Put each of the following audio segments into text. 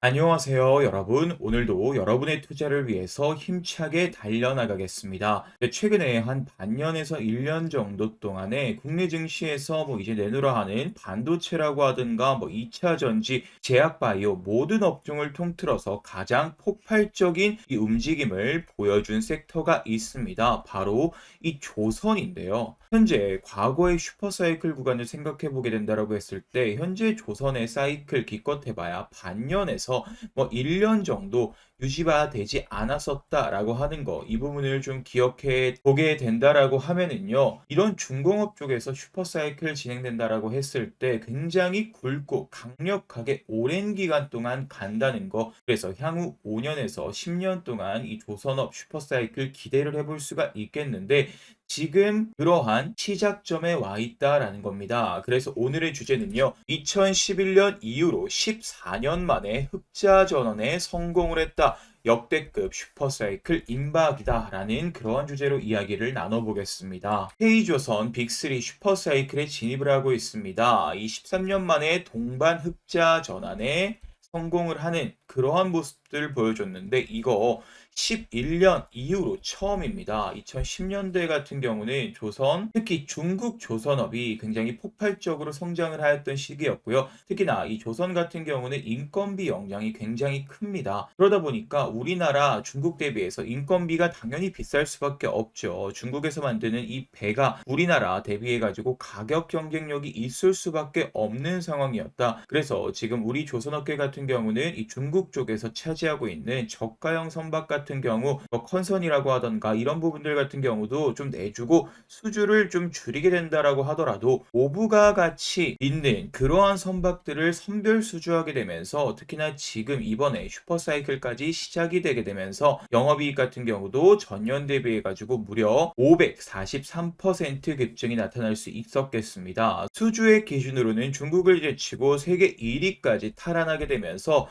안녕하세요, 여러분. 오늘도 여러분의 투자를 위해서 힘차게 달려나가겠습니다. 최근에 한 반년에서 1년 정도 동안에 국내 증시에서 이제 내놓으라 하는 반도체라고 하든가 2차 전지, 제약바이오 모든 업종을 통틀어서 가장 폭발적인 이 움직임을 보여준 섹터가 있습니다. 바로 이 조선인데요. 현재 과거의 슈퍼사이클 구간을 생각해 보게 된다라고 했을 때 현재 조선의 사이클 기껏해봐야 반년에서 1년 정도 유지가 되지 않았었다라고 하는 거, 이 부분을 좀 기억해 보게 된다라고 하면은요, 이런 중공업 쪽에서 슈퍼사이클 진행된다라고 했을 때 굉장히 굵고 강력하게 오랜 기간 동안 간다는 거, 그래서 향후 5년에서 10년 동안 이 조선업 슈퍼사이클 기대를 해볼 수가 있겠는데, 지금 그러한 시작점에 와 있다라는 겁니다. 그래서 오늘의 주제는요, 2011년 이후로 14년 만에 흑자 전환에 성공을 했다. 역대급 슈퍼사이클 임박이다라는 그러한 주제로 이야기를 나눠보겠습니다. K조선 빅3 슈퍼사이클에 진입을 하고 있습니다. 이 13년 만에 동반 흑자 전환에 성공을 하는 그러한 모습들을 보여줬는데, 이거 11년 이후로 처음입니다. 2010년대 같은 경우는 조선, 특히 중국 조선업이 굉장히 폭발적으로 성장을 하였던 시기였고요. 특히나 이 조선 같은 경우는 인건비 영향이 굉장히 큽니다. 그러다 보니까 우리나라 중국 대비해서 인건비가 당연히 비쌀 수밖에 없죠. 중국에서 만드는 이 배가 우리나라 대비해가지고 가격 경쟁력이 있을 수밖에 없는 상황이었다. 그래서 지금 우리 조선업계 같은 경우는 이 중국 쪽에서 차지하고 있는 저가형 선박 같은 경우 컨선이라고 하던가 이런 부분들 같은 경우도 좀 내주고 수주를 좀 줄이게 된다라고 하더라도 오부가 가치 있는 그러한 선박들을 선별 수주하게 되면서, 특히나 지금 이번에 슈퍼사이클까지 시작이 되게 되면서 영업이익 같은 경우도 전년 대비해 가지고 무려 543% 급증이 나타날 수 있었겠습니다. 수주액 기준으로는 중국을 제치고 세계 1위까지 탈환하게 되면서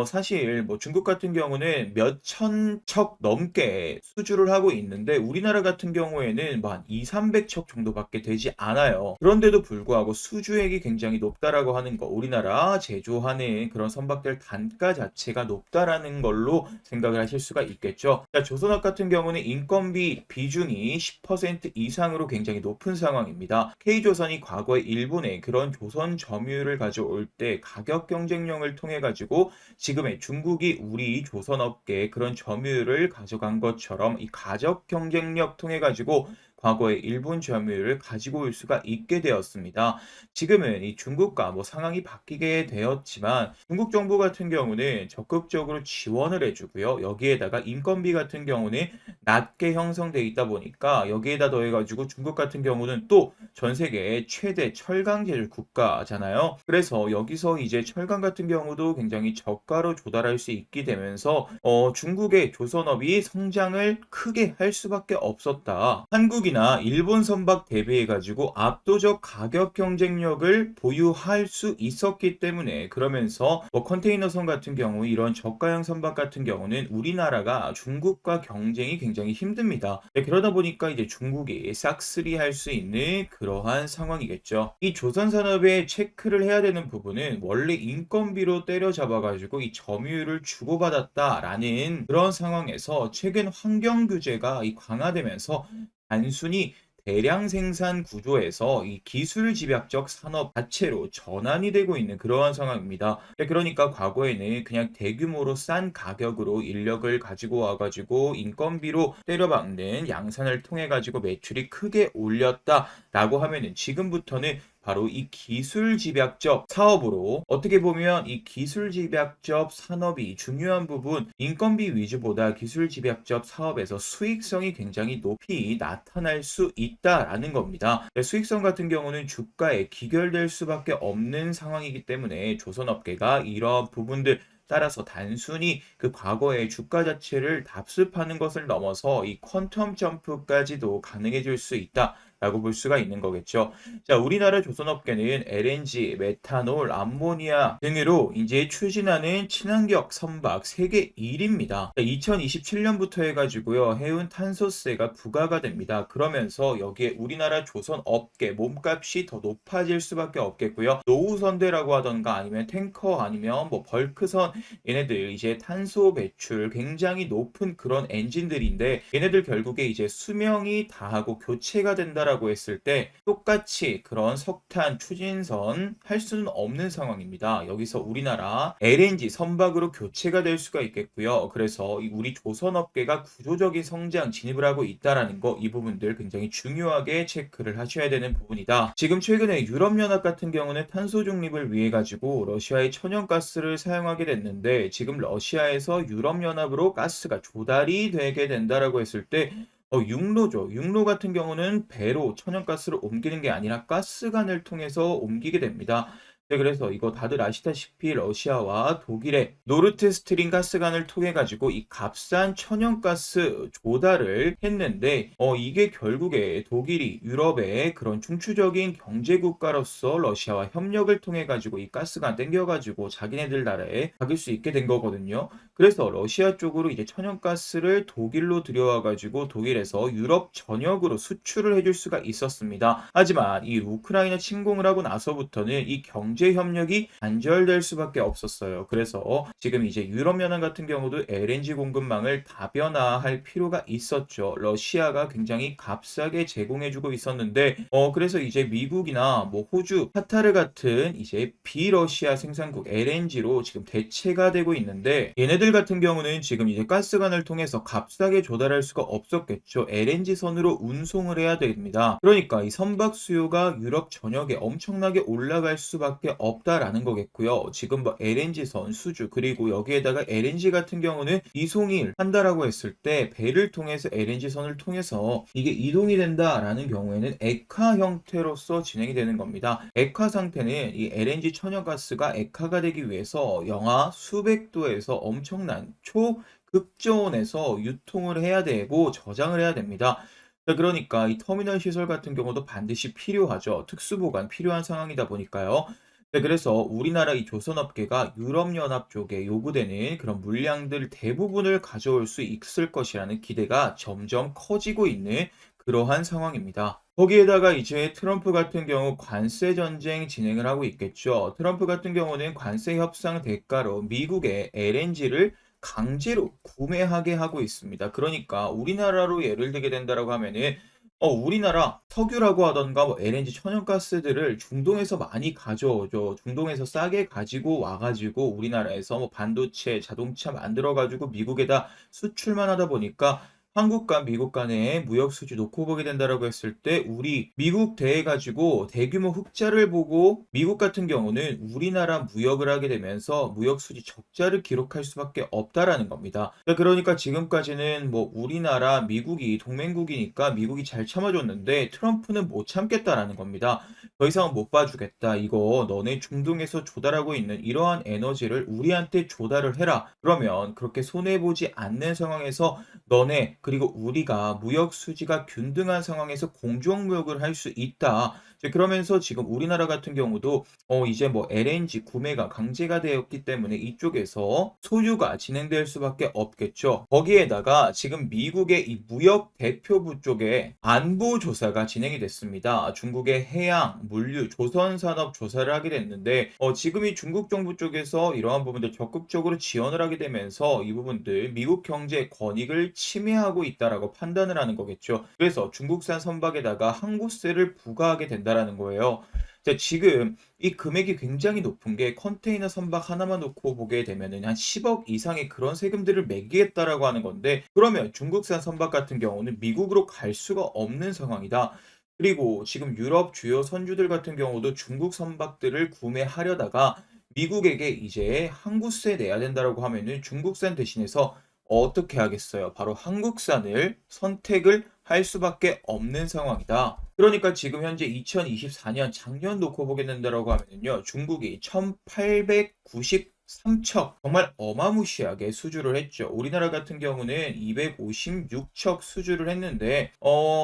사실 중국 같은 경우는 몇천 척 넘게 수주를 하고 있는데 우리나라 같은 경우에는 한 2, 300척 정도밖에 되지 않아요. 그런데도 불구하고 수주액이 굉장히 높다라고 하는 거, 우리나라 제조하는 그런 선박들 단가 자체가 높다라는 걸로 생각을 하실 수가 있겠죠. 자, 조선업 같은 경우는 인건비 비중이 10% 이상으로 굉장히 높은 상황입니다. K조선이 과거에 일본에 그런 조선 점유율을 가져올 때 가격 경쟁력을 통해 가지고 지금의 중국이 우리 조선업계에 그런 점유율을 가져간 것처럼 이 가격 경쟁력 통해 가지고 과거에 일본 점유율을 가지고 올 수가 있게 되었습니다. 지금은 이 중국과 상황이 바뀌게 되었지만 중국 정부 같은 경우는 적극적으로 지원을 해주고요. 여기에다가 인건비 같은 경우는 낮게 형성돼 있다 보니까 여기에다 더해가지고 중국 같은 경우는 또 전 세계 최대 철강 제조 국가잖아요. 그래서 여기서 이제 철강 같은 경우도 굉장히 저가로 조달할 수 있게 되면서 중국의 조선업이 성장을 크게 할 수밖에 없었다. 한국이나 일본 선박 대비해 가지고 압도적 가격 경쟁력을 보유할 수 있었기 때문에, 그러면서 컨테이너선 같은 경우 이런 저가형 선박 같은 경우는 우리나라가 중국과 경쟁이 굉장히 힘듭니다. 그러다 보니까 이제 중국이 싹쓸이 할 수 있는 그러한 상황이겠죠. 이 조선 산업에 체크를 해야 되는 부분은 원래 인건비로 때려잡아 가지고 이 점유율을 주고받았다라는 그런 상황에서 최근 환경 규제가 강화되면서 단순히 대량 생산 구조에서 이 기술 집약적 산업 자체로 전환이 되고 있는 그러한 상황입니다. 그러니까 과거에는 그냥 대규모로 싼 가격으로 인력을 가지고 와가지고 인건비로 때려박는 양산을 통해 가지고 매출이 크게 올렸다라고 하면은, 지금부터는 바로 이 기술 집약적 사업으로, 어떻게 보면 이 기술 집약적 산업이 중요한 부분, 인건비 위주보다 기술 집약적 사업에서 수익성이 굉장히 높이 나타날 수 있다라는 겁니다. 수익성 같은 경우는 주가에 기결될 수밖에 없는 상황이기 때문에 조선업계가 이러한 부분들 따라서 단순히 그 과거의 주가 자체를 답습하는 것을 넘어서 이 퀀텀 점프까지도 가능해질 수 있다. 라고 볼 수가 있는 거겠죠. 자, 우리나라 조선업계는 LNG, 메탄올, 암모니아 등으로 이제 추진하는 친환경 선박 세계 1위입니다. 2027년부터 해가지고요, 해운 탄소세가 부과가 됩니다. 그러면서 여기에 우리나라 조선업계 몸값이 더 높아질 수밖에 없겠고요. 노후선대라고 하던가 아니면 탱커 아니면 뭐 벌크선, 얘네들 이제 탄소 배출 굉장히 높은 그런 엔진들인데, 얘네들 결국에 이제 수명이 다하고 교체가 된다라고 했을 때 똑같이 그런 석탄 추진선 할 수는 없는 상황입니다. 여기서 우리나라 LNG 선박으로 교체가 될 수가 있겠고요. 그래서 우리 조선업계가 구조적인 성장 진입을 하고 있다라는 거, 이 부분들 굉장히 중요하게 체크를 하셔야 되는 부분이다. 지금 최근에 유럽연합 같은 경우는 탄소 중립을 위해 가지고 러시아의 천연가스를 사용하게 됐는데, 지금 러시아에서 유럽연합으로 가스가 조달이 되게 된다라고 했을 때 육로죠. 육로 같은 경우는 배로 천연가스를 옮기는 게 아니라 가스관을 통해서 옮기게 됩니다. 네, 그래서 이거 다들 아시다시피 러시아와 독일의 노르트 스트림 가스관을 통해 가지고 이 값싼 천연가스 조달을 했는데, 이게 결국에 독일이 유럽의 그런 중추적인 경제 국가로서 러시아와 협력을 통해 가지고 이 가스관 땡겨 가지고 자기네들 나라에 박을 수 있게 된 거거든요. 그래서 러시아 쪽으로 이제 천연가스를 독일로 들여와 가지고 독일에서 유럽 전역으로 수출을 해줄 수가 있었습니다. 하지만 이 우크라이나 침공을 하고 나서부터는 이 경제 협력이 단절될 수밖에 없었어요. 그래서 지금 이제 유럽연합 같은 경우도 LNG 공급망을 다변화할 필요가 있었죠. 러시아가 굉장히 값싸게 제공해주고 있었는데, 그래서 이제 미국이나 뭐 호주, 카타르 같은 이제 비러시아 생산국 LNG로 지금 대체가 되고 있는데, 얘네들 같은 경우는 지금 이제 가스관을 통해서 값싸게 조달할 수가 없었겠죠. LNG 선으로 운송을 해야 됩니다. 그러니까 이 선박 수요가 유럽 전역에 엄청나게 올라갈 수밖에 없다라는 거겠고요. 지금 뭐 LNG 선 수주, 그리고 여기에다가 LNG 같은 경우는 이송을 한다라고 했을 때 배를 통해서 LNG 선을 통해서 이게 이동이 된다라는 경우에는 액화 형태로서 진행이 되는 겁니다. 액화 상태는 이 LNG 천연가스가 액화가 되기 위해서 영하 수백 도에서 엄청난 초극저온에서 유통을 해야 되고 저장을 해야 됩니다. 자, 그러니까 이 터미널 시설 같은 경우도 반드시 필요하죠. 특수보관 필요한 상황이다 보니까요. 네, 그래서 우리나라 이 조선업계가 유럽연합 쪽에 요구되는 그런 물량들 대부분을 가져올 수 있을 것이라는 기대가 점점 커지고 있는 그러한 상황입니다. 거기에다가 이제 트럼프 같은 경우 관세 전쟁 진행을 하고 있겠죠. 트럼프 같은 경우는 관세 협상 대가로 미국의 LNG를 강제로 구매하게 하고 있습니다. 그러니까 우리나라로 예를 들게 된다라고 하면은 우리나라 석유라고 하던가 뭐 LNG 천연가스들을 중동에서 많이 가져오죠. 중동에서 싸게 가지고 와 가지고 우리나라에서 뭐 반도체, 자동차 만들어 가지고 미국에다 수출만 하다 보니까 한국과 미국 간의 무역 수지 놓고 보게 된다라고 했을 때, 우리 미국 대해 가지고 대규모 흑자를 보고 미국 같은 경우는 우리나라 무역을 하게 되면서 무역 수지 적자를 기록할 수밖에 없다라는 겁니다. 그러니까 지금까지는 뭐 우리나라 미국이 동맹국이니까 미국이 잘 참아줬는데 트럼프는 못 참겠다라는 겁니다. 더 이상은 못 봐주겠다. 이거 너네 중동에서 조달하고 있는 이러한 에너지를 우리한테 조달을 해라. 그러면 그렇게 손해보지 않는 상황에서 너네 그리고 우리가 무역 수지가 균등한 상황에서 공정무역을 할 수 있다. 이제 그러면서 지금 우리나라 같은 경우도 이제 뭐 LNG 구매가 강제가 되었기 때문에 이쪽에서 소유가 진행될 수밖에 없겠죠. 거기에다가 지금 미국의 이 무역 대표부 쪽에 안보 조사가 진행이 됐습니다. 중국의 해양, 물류, 조선 산업 조사를 하게 됐는데, 지금 이 중국 정부 쪽에서 이러한 부분들 적극적으로 지원을 하게 되면서 이 부분들 미국 경제 권익을 침해하고 있다라고 판단을 하는 거겠죠. 그래서 중국산 선박에다가 항구세를 부과하게 된다라는 거예요. 자, 지금 이 금액이 굉장히 높은 게 컨테이너 선박 하나만 놓고 보게 되면은 한 10억 이상의 그런 세금들을 매기겠다라고 하는 건데, 그러면 중국산 선박 같은 경우는 미국으로 갈 수가 없는 상황이다. 그리고 지금 유럽 주요 선주들 같은 경우도 중국 선박들을 구매하려다가 미국에게 이제 항구세 내야 된다라고 하면은 중국산 대신해서 어떻게 하겠어요? 바로 한국산을 선택을 할 수밖에 없는 상황이다. 그러니까 지금 현재 2024년 작년 놓고 보게 된다라고 하면요, 중국이 1890 3척 정말 어마무시하게 수주를 했죠. 우리나라 같은 경우는 256척 수주를 했는데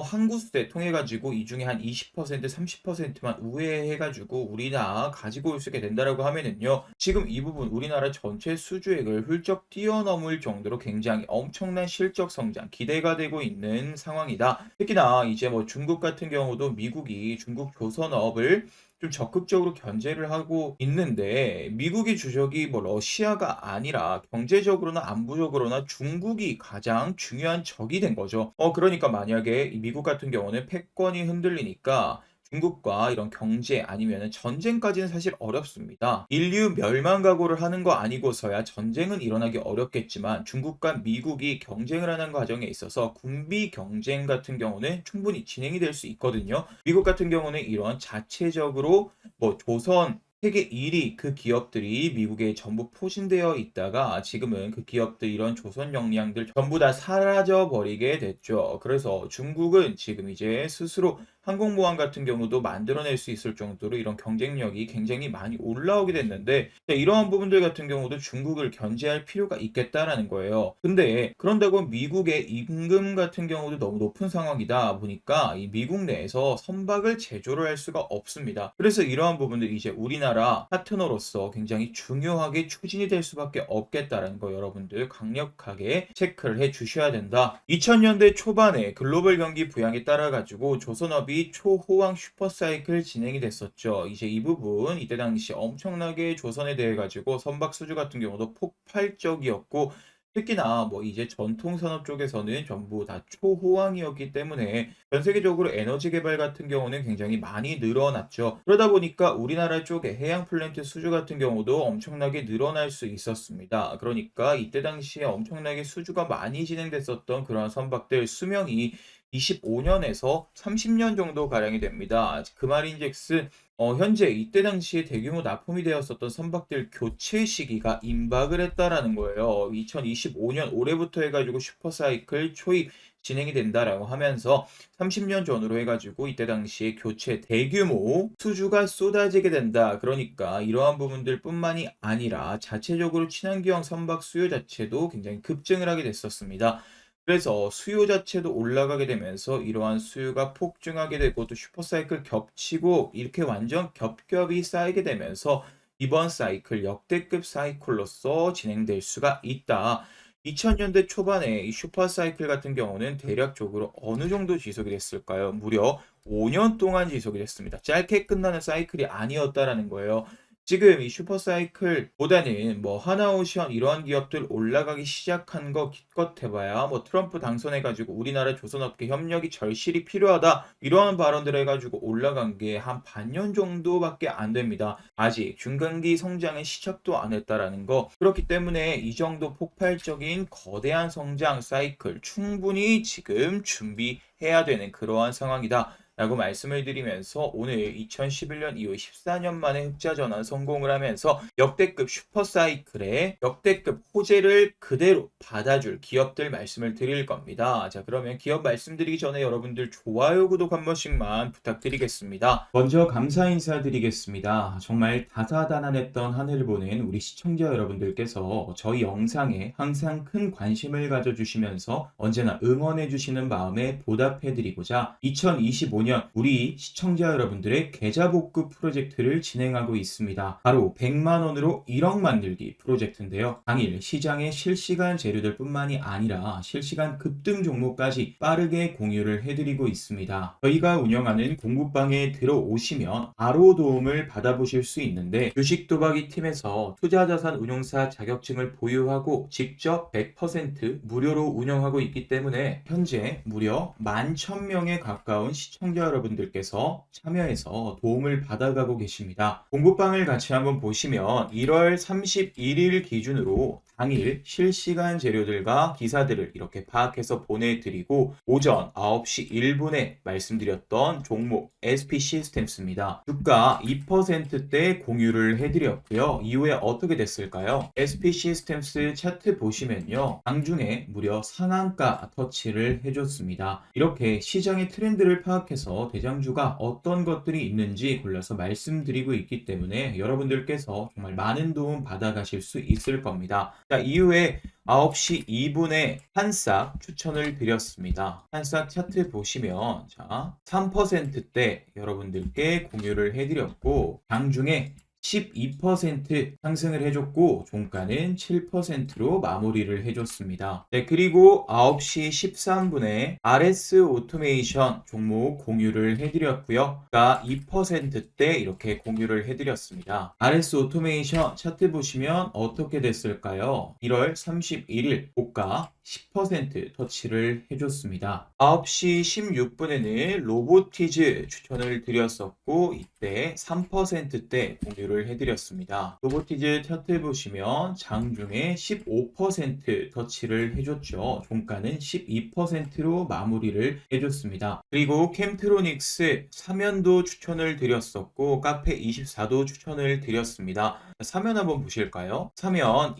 한구세 통해 가지고 이 중에 한 20% 30%만 우회해 가지고 우리나라 가지고 올 수 있게 된다라고 하면은요. 지금 이 부분 우리나라 전체 수주액을 훌쩍 뛰어넘을 정도로 굉장히 엄청난 실적 성장 기대가 되고 있는 상황이다. 특히나 이제 뭐 중국 같은 경우도 미국이 중국 조선업을 좀 적극적으로 견제를 하고 있는데 미국의 주적이 뭐 러시아가 아니라 경제적으로나 안보적으로나 중국이 가장 중요한 적이 된 거죠. 그러니까 만약에 이 미국 같은 경우는 패권이 흔들리니까 중국과 이런 경제 아니면은 전쟁까지는 사실 어렵습니다. 인류 멸망 각오를 하는 거 아니고서야 전쟁은 일어나기 어렵겠지만 중국과 미국이 경쟁을 하는 과정에 있어서 군비 경쟁 같은 경우는 충분히 진행이 될 수 있거든요. 미국 같은 경우는 이런 자체적으로 뭐 조선 세계 1위 그 기업들이 미국에 전부 포진되어 있다가 지금은 그 기업들 이런 조선 역량들 전부 다 사라져 버리게 됐죠. 그래서 중국은 지금 이제 스스로 항공모함 같은 경우도 만들어낼 수 있을 정도로 이런 경쟁력이 굉장히 많이 올라오게 됐는데 이러한 부분들 같은 경우도 중국을 견제할 필요가 있겠다라는 거예요. 근데 그런다고 미국의 임금 같은 경우도 너무 높은 상황이다 보니까 이 미국 내에서 선박을 제조를 할 수가 없습니다. 그래서 이러한 부분들이 이제 우리나라 파트너로서 굉장히 중요하게 추진이 될 수밖에 없겠다라는 거 여러분들 강력하게 체크를 해 주셔야 된다. 2000년대 초반에 글로벌 경기 부양에 따라 가지고 조선업이 초호황 슈퍼사이클 진행이 됐었죠. 이제 이 부분 이때 당시 엄청나게 조선에 대해 가지고 선박 수주 같은 경우도 폭발적이었고 특히나 뭐 이제 전통 산업 쪽에서는 전부 다 초호황이었기 때문에 전 세계적으로 에너지 개발 같은 경우는 굉장히 많이 늘어났죠. 그러다 보니까 우리나라 쪽에 해양 플랜트 수주 같은 경우도 엄청나게 늘어날 수 있었습니다. 그러니까 이때 당시에 엄청나게 수주가 많이 진행됐었던 그런 선박들 수명이 25년에서 30년 정도 가량이 됩니다. 그 말인즉슨 현재 이때 당시에 대규모 납품이 되었었던 선박들 교체 시기가 임박을 했다라는 거예요. 2025년 올해부터 해가지고 슈퍼사이클 초입 진행이 된다라고 하면서 30년 전으로 해가지고 이때 당시에 교체 대규모 수주가 쏟아지게 된다. 그러니까 이러한 부분들 뿐만이 아니라 자체적으로 친환경 선박 수요 자체도 굉장히 급증을 하게 됐었습니다. 그래서 수요 자체도 올라가게 되면서 이러한 수요가 폭증하게 되고 또 슈퍼사이클 겹치고 이렇게 완전 겹겹이 쌓이게 되면서 이번 사이클 역대급 사이클로서 진행될 수가 있다. 2000년대 초반에 이 슈퍼사이클 같은 경우는 대략적으로 어느 정도 지속이 됐을까요? 무려 5년 동안 지속이 됐습니다. 짧게 끝나는 사이클이 아니었다라는 거예요. 지금 이 슈퍼사이클보다는 뭐 하나오션 이러한 기업들 올라가기 시작한 거 기껏 해봐야 뭐 트럼프 당선해가지고 우리나라 조선업계 협력이 절실히 필요하다 이러한 발언들 해가지고 올라간 게 한 반년 정도밖에 안 됩니다. 아직 중간기 성장의 시작도 안 했다라는 거. 그렇기 때문에 이 정도 폭발적인 거대한 성장 사이클 충분히 지금 준비해야 되는 그러한 상황이다. 라고 말씀을 드리면서 오늘 2011년 이후 14년 만에 흑자 전환 성공을 하면서 역대급 슈퍼사이클의 역대급 호재를 그대로 받아줄 기업들 말씀을 드릴 겁니다. 자, 그러면 기업 말씀드리기 전에 여러분들 좋아요, 구독 한 번씩만 부탁드리겠습니다. 먼저 감사 인사드리겠습니다. 정말 다사다난했던 한 해를 보낸 우리 시청자 여러분들께서 저희 영상에 항상 큰 관심을 가져주시면서 언제나 응원해주시는 마음에 보답해드리고자 2025년 우리 시청자 여러분들의 계좌 복구 프로젝트를 진행하고 있습니다. 바로 100만 원으로 1억 만들기 프로젝트인데요. 당일 시장의 실시간 재료들 뿐만이 아니라 실시간 급등 종목까지 빠르게 공유를 해드리고 있습니다. 저희가 운영하는 공부방에 들어오시면 바로 도움을 받아보실 수 있는데 주식 도박이 팀에서 투자자산 운용사 자격증을 보유하고 직접 100% 무료로 운영하고 있기 때문에 현재 무려 11,000명에 가까운 시청자 여러분들께서 참여해서 도움을 받아가고 계십니다. 공부방을 같이 한번 보시면 1월 31일 기준으로 당일 실시간 재료들과 기사들을 이렇게 파악해서 보내드리고 오전 9시 1분에 말씀드렸던 종목 SP 시스템스입니다. 주가 2%대 공유를 해드렸고요. 이후에 어떻게 됐을까요? SP 시스템스 차트 보시면요. 장중에 무려 상한가 터치를 해줬습니다. 이렇게 시장의 트렌드를 파악해서 중에서 대장주가 어떤 것들이 있는지 골라서 말씀드리고 있기 때문에 여러분들께서 정말 많은 도움 받아가실 수 있을 겁니다. 자, 이후에 9시 2분에 한싹 추천을 드렸습니다. 한싹 차트 보시면 자, 3%대 여러분들께 공유를 해드렸고 장중에 12% 상승을 해줬고 종가는 7%로 마무리를 해줬습니다. 네, 그리고 9시 13분에 RS 오토메이션 종목 공유를 해드렸고요. 가 2%대 이렇게 공유를 해드렸습니다. RS 오토메이션 차트 보시면 어떻게 됐을까요? 1월 31일 고가 10% 터치를 해줬습니다. 9시 16분에는 로보티즈 추천을 드렸었고 이때 3%대 공유를 해드렸습니다. 로보티즈 차트 보시면 장중에 15% 터치를 해줬죠. 종가는 12%로 마무리를 해줬습니다. 그리고 캠트로닉스 사면도 추천을 드렸었고 카페24도 추천을 드렸습니다. 사면 한번 보실까요? 사면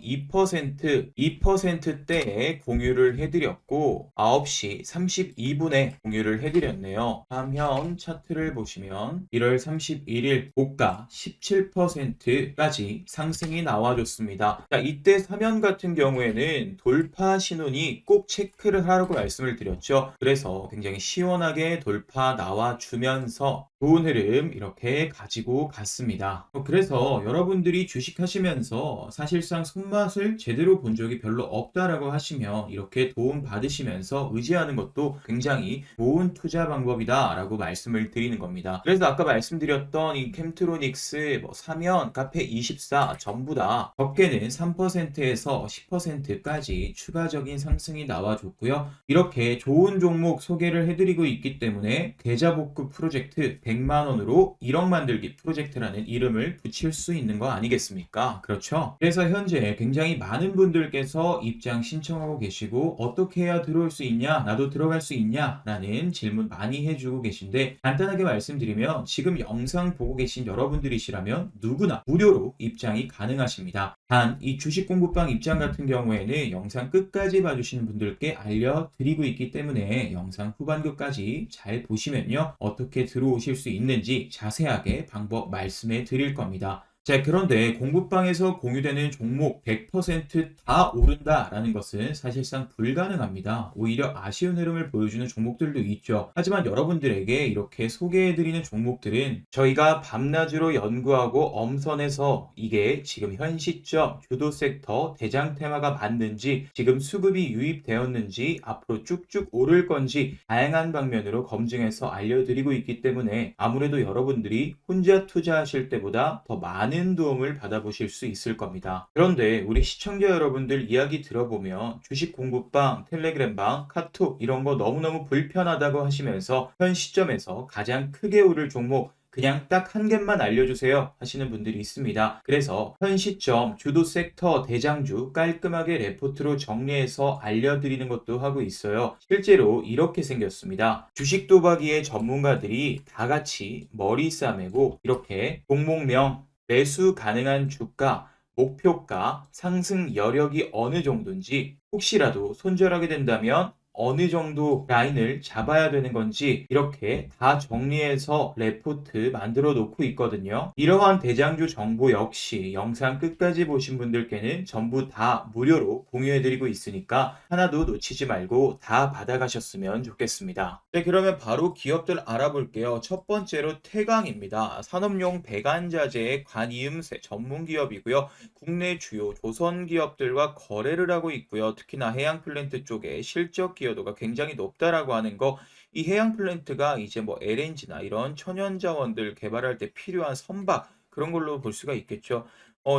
2%대에 공유를 해드렸고 9시 32분에 공유를 해드렸네요. 사면 차트를 보시면 1월 31일 고가 17%까지 상승이 나와줬습니다. 자, 이때 사면 같은 경우에는 돌파 신호니 꼭 체크를 하라고 말씀을 드렸죠. 그래서 굉장히 시원하게 돌파 나와주면서 좋은 흐름 이렇게 가지고 갔습니다. 그래서 여러분들이 주식하시면서 사실상 손맛을 제대로 본 적이 별로 없다라고 하시면 이렇게 도움 받으시면서 의지하는 것도 굉장히 좋은 투자 방법이다라고 말씀을 드리는 겁니다. 그래서 아까 말씀드렸던 이 캠트로닉스, 사면, 카페24 전부 다 적게는 3%에서 10%까지 추가적인 상승이 나와줬고요. 이렇게 좋은 종목 소개를 해드리고 있기 때문에 계좌복구 프로젝트 100만 원으로 1억 만들기 프로젝트라는 이름을 붙일 수 있는 거 아니겠습니까? 그렇죠? 그래서 현재 굉장히 많은 분들께서 입장 신청하고 계시고 어떻게 해야 들어올 수 있냐? 나도 들어갈 수 있냐? 라는 질문 많이 해주고 계신데 간단하게 말씀드리면 지금 영상 보고 계신 여러분들이시라면 누구나 무료로 입장이 가능하십니다. 단 이 주식 공부방 입장 같은 경우에는 영상 끝까지 봐주시는 분들께 알려드리고 있기 때문에 영상 후반부까지 잘 보시면요. 어떻게 들어오실 수 있는지 자세하게 방법 말씀해 드릴 겁니다. 자, 그런데 공부방에서 공유되는 종목 100%다 오른다라는 것은 사실상 불가능합니다. 오히려 아쉬운 흐름을 보여주는 종목들도 있죠. 하지만 여러분들에게 이렇게 소개해드리는 종목들은 저희가 밤낮으로 연구하고 엄선해서 이게 지금 현 시점 주도 섹터 대장 테마가 맞는지 지금 수급이 유입되었는지 앞으로 쭉쭉 오를 건지 다양한 방면으로 검증해서 알려드리고 있기 때문에 아무래도 여러분들이 혼자 투자하실 때보다 더 많은 도움을 받아보실 수 있을 겁니다. 그런데 우리 시청자 여러분들 이야기 들어보면 주식 공부방, 텔레그램방, 카톡 이런 거 너무너무 불편하다고 하시면서 현 시점에서 가장 크게 오를 종목 그냥 딱 한 개만 알려주세요 하시는 분들이 있습니다. 그래서 현 시점 주도 섹터 대장주 깔끔하게 레포트로 정리해서 알려드리는 것도 하고 있어요. 실제로 이렇게 생겼습니다. 주식 도박이의 전문가들이 다 같이 머리 싸매고 이렇게 종목명 매수 가능한 주가, 목표가, 상승 여력이 어느 정도인지 혹시라도 손절하게 된다면 어느 정도 라인을 잡아야 되는 건지 이렇게 다 정리해서 레포트 만들어 놓고 있거든요. 이러한 대장주 정보 역시 영상 끝까지 보신 분들께는 전부 다 무료로 공유해드리고 있으니까 하나도 놓치지 말고 다 받아가셨으면 좋겠습니다. 네, 그러면 바로 기업들 알아볼게요. 첫 번째로 태광입니다. 산업용 배관자재의 관이음새 전문 기업이고요. 국내 주요 조선 기업들과 거래를 하고 있고요. 특히나 해양 플랜트 쪽에 실적 기여도가 굉장히 높다라고 하는 거, 이 해양 플랜트가 이제 LNG나 이런 천연 자원들 개발할 때 필요한 선박 그런 걸로 볼 수가 있겠죠.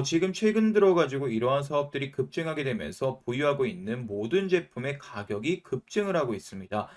지금 최근 들어가지고 이러한 사업들이 급증하게 되면서 보유하고 있는 모든 제품의 가격이 급증을 하고 있습니다.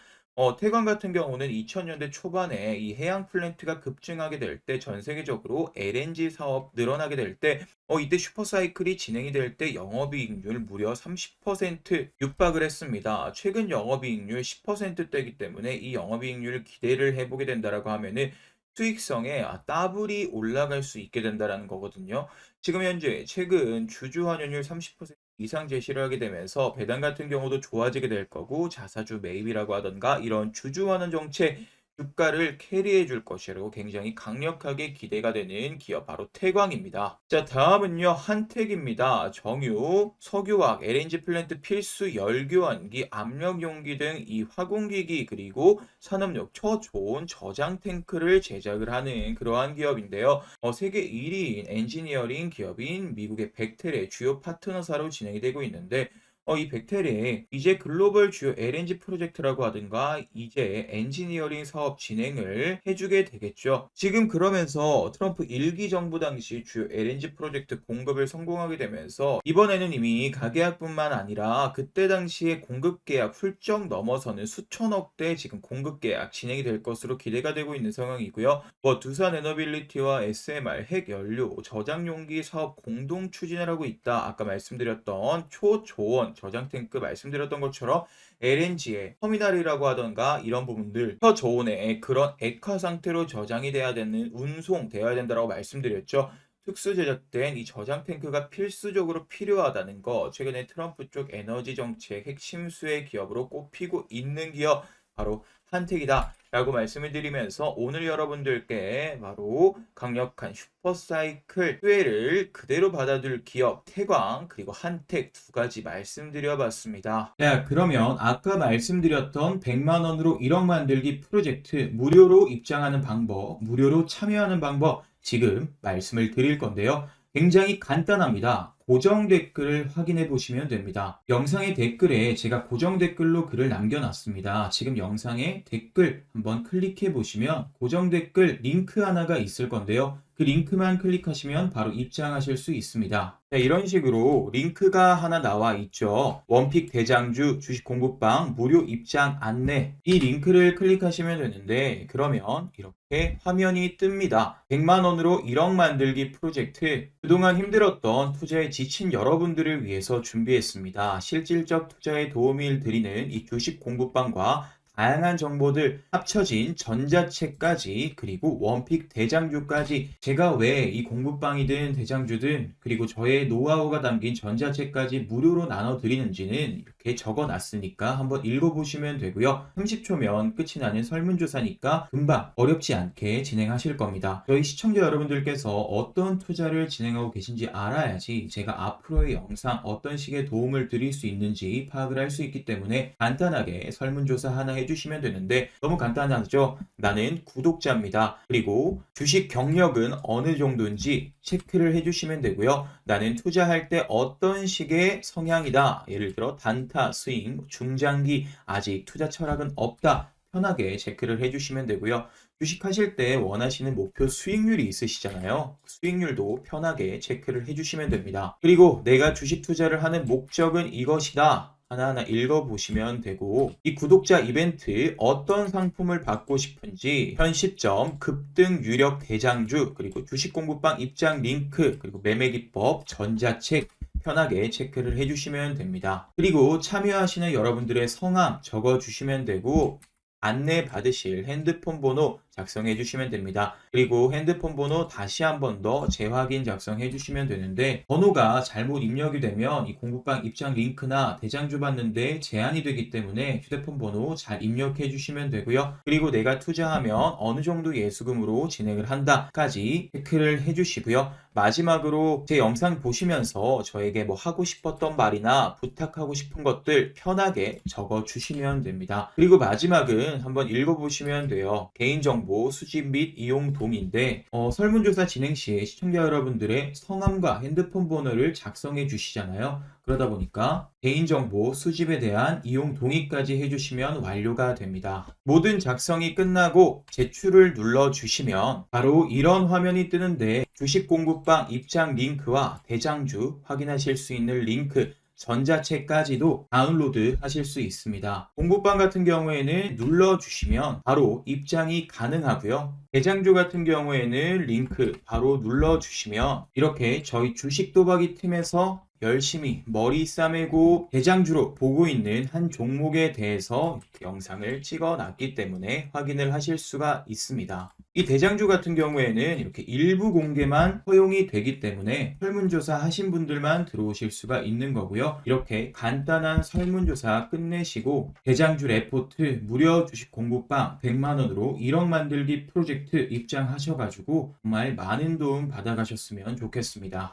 태광 같은 경우는 2000년대 초반에 이 해양 플랜트가 급증하게 될 때 전 세계적으로 LNG 사업 늘어나게 될 때 이때 슈퍼사이클이 진행이 될 때 영업이익률 무려 30% 육박을 했습니다. 최근 영업이익률 10%대이기 때문에 이 영업이익률을 기대를 해보게 된다라고 하면은 수익성에 더블이 올라갈 수 있게 된다라는 거거든요. 지금 현재 최근 주주 환원율 30% 이상 제시를 하게 되면서 배당 같은 경우도 좋아지게 될 거고 자사주 매입이라고 하던가 이런 주주 환원 정책 주가를 캐리해 줄 것이라고 굉장히 강력하게 기대가 되는 기업 바로 태광입니다. 자, 다음은요. 한택입니다. 정유, 석유화학, LNG 플랜트 필수 열교환기, 압력용기 등 이 화공기기 그리고 산업용 초저온 저장 탱크를 제작을 하는 그러한 기업인데요. 세계 1위인 엔지니어링 기업인 미국의 벡텔의 주요 파트너사로 진행이 되고 있는데 이 벡텔에 이제 글로벌 주요 LNG 프로젝트라고 하든가 이제 엔지니어링 사업 진행을 해주게 되겠죠. 지금 그러면서 트럼프 1기 정부 당시 주요 LNG 프로젝트 공급을 성공하게 되면서 이번에는 이미 가계약뿐만 아니라 그때 당시에 공급 계약 훌쩍 넘어서는 수천억 대 지금 공급 계약 진행이 될 것으로 기대가 되고 있는 상황이고요. 두산 에너빌리티와 SMR 핵연료 저장 용기 사업 공동 추진을 하고 있다. 아까 말씀드렸던 초저온 저장 탱크 말씀드렸던 것처럼 LNG의 터미널이라고 하던가 이런 부분들 초저온의 그런 액화 상태로 저장이 돼야 되는 운송되어야 된다라고 말씀드렸죠. 특수 제작된 이 저장 탱크가 필수적으로 필요하다는 거 최근에 트럼프 쪽 에너지 정책 핵심 수혜 기업으로 꼽히고 있는 기업 바로 한택이다 라고 말씀을 드리면서 오늘 여러분들께 바로 강력한 슈퍼사이클 수혜를 그대로 받아줄 기업 태광 그리고 한택 두 가지 말씀드려 봤습니다. 자, 그러면 아까 말씀드렸던 100만 원으로 1억 만들기 프로젝트 무료로 입장하는 방법, 무료로 참여하는 방법 지금 말씀을 드릴 건데요. 굉장히 간단합니다. 고정 댓글을 확인해 보시면 됩니다. 영상의 댓글에 제가 고정 댓글로 글을 남겨놨습니다. 지금 영상의 댓글 한번 클릭해 보시면 고정 댓글 링크 하나가 있을 건데요. 그 링크만 클릭하시면 바로 입장하실 수 있습니다. 자, 이런 식으로 링크가 하나 나와 있죠. 원픽 대장주 주식 공부방 무료 입장 안내 이 링크를 클릭하시면 되는데 그러면 이렇게 화면이 뜹니다. 100만 원으로 1억 만들기 프로젝트 그동안 힘들었던 투자에 지친 여러분들을 위해서 준비했습니다. 실질적 투자에 도움을 드리는 이 주식 공부방과 다양한 정보들 합쳐진 전자책까지 그리고 원픽 대장주까지 제가 왜 이 공부방이든 대장주든 그리고 저의 노하우가 담긴 전자책까지 무료로 나눠드리는지는 이렇게 적어놨으니까 한번 읽어보시면 되고요. 30초면 끝이 나는 설문조사니까 금방 어렵지 않게 진행하실 겁니다. 저희 시청자 여러분들께서 어떤 투자를 진행하고 계신지 알아야지 제가 앞으로의 영상 어떤 식의 도움을 드릴 수 있는지 파악을 할 수 있기 때문에 간단하게 설문조사 하나 해주시면 되는데 너무 간단하죠? 나는 구독자입니다. 그리고 주식 경력은 어느 정도인지 체크를 해주시면 되고요. 나는 투자할 때 어떤 식의 성향이다. 예를 들어 단타, 스윙, 중장기, 아직 투자 철학은 없다. 편하게 체크를 해주시면 되고요. 주식하실 때 원하시는 목표 수익률이 있으시잖아요. 수익률도 편하게 체크를 해주시면 됩니다. 그리고 내가 주식 투자를 하는 목적은 이것이다. 하나하나 읽어보시면 되고 이 구독자 이벤트 어떤 상품을 받고 싶은지 현 시점 급등 유력 대장주 그리고 주식 공부방 입장 링크 그리고 매매 기법 전자책 편하게 체크를 해주시면 됩니다. 그리고 참여하시는 여러분들의 성함 적어주시면 되고 안내 받으실 핸드폰 번호 작성해 주시면 됩니다. 그리고 핸드폰 번호 다시 한 번 더 재확인 작성해 주시면 되는데 번호가 잘못 입력이 되면 이 공부방 입장 링크나 대장주 받는데 제한이 되기 때문에 휴대폰 번호 잘 입력해 주시면 되고요. 그리고 내가 투자하면 어느 정도 예수금으로 진행을 한다까지 체크를 해 주시고요. 마지막으로 제 영상 보시면서 저에게 뭐 하고 싶었던 말이나 부탁하고 싶은 것들 편하게 적어 주시면 됩니다. 그리고 마지막은 한번 읽어보시면 돼요. 개인정보 수집 및 이용 동의인데 설문조사 진행 시에 시청자 여러분들의 성함과 핸드폰 번호를 작성해 주시잖아요. 그러다 보니까 개인정보 수집에 대한 이용 동의까지 해주시면 완료가 됩니다. 모든 작성이 끝나고 제출을 눌러주시면 바로 이런 화면이 뜨는데 주식 공부방 입장 링크와 대장주 확인하실 수 있는 링크 전자책까지도 다운로드 하실 수 있습니다. 공부방 같은 경우에는 눌러주시면 바로 입장이 가능하고요. 대장주 같은 경우에는 링크 바로 눌러주시면 이렇게 저희 주식 도박이 팀에서 열심히 머리 싸매고 대장주로 보고 있는 한 종목에 대해서 영상을 찍어 놨기 때문에 확인을 하실 수가 있습니다. 이 대장주 같은 경우에는 이렇게 일부 공개만 허용이 되기 때문에 설문조사 하신 분들만 들어오실 수가 있는 거고요. 이렇게 간단한 설문조사 끝내시고 대장주 레포트 무료 주식 공부방 100만원으로 1억 만들기 프로젝트 입장하셔가지고 정말 많은 도움 받아가셨으면 좋겠습니다.